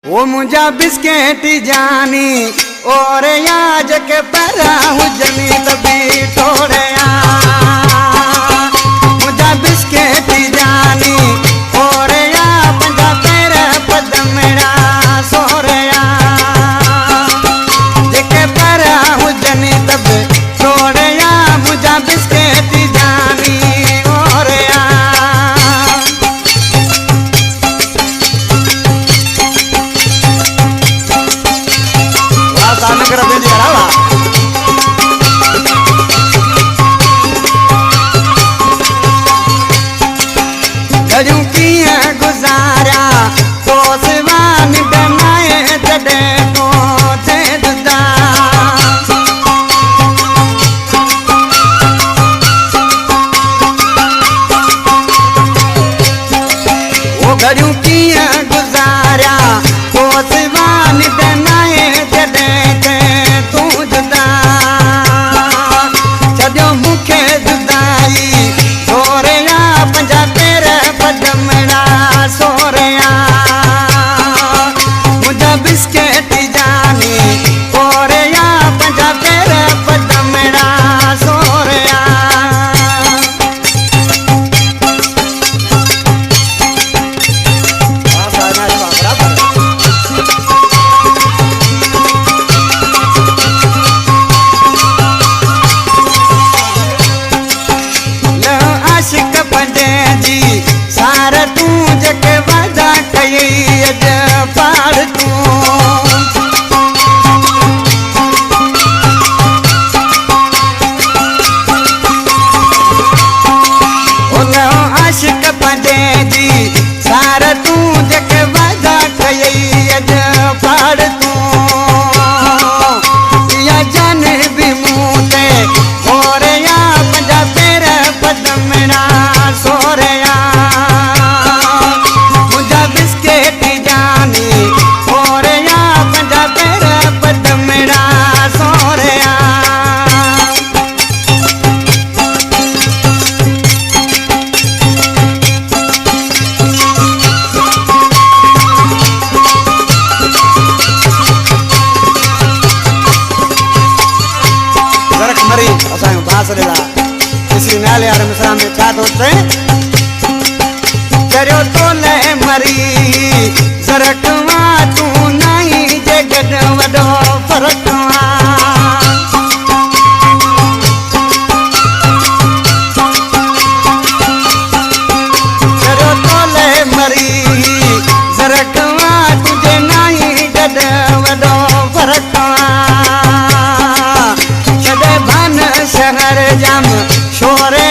वो मुझा बिस्केट जानी और आज के परा हुजनी तभी तोड़े मुझा बिस्केट जानी और पंजा पैर पदमड़ा सोरया जेके परा हुजनी तब तोड़े मुझा बिस्केट जानी और नगर बेंदी हरावा गजू किया गुजारा तो सिवान बनाए जडे को दे दुदा वो गजू किया गुजारा तो सिवान बनाए जडे मुखे जुदाई सोरया पंजा तेरे पदमड़ा सोरया मुझा बिस्केट जानी ओरया पंजा तेरे पदमड़ा सोरया सारा तू जके वादा कई अज पाड़ तू आशिक पंजे जी सारा तू जके वादा कई अज पाड़ तू या जान भी मूते और या पंजा तेरे पदमड़ा सोरया किसी नाले यार मिसरा में क्या दोस्ते चरियो तो ले मरी जरकवा तू नहीं जगत वडो फरकवा चरियो तो ले मरी जरकवा तुझे नहीं जगत वडो फरकवा शहर जम शोरे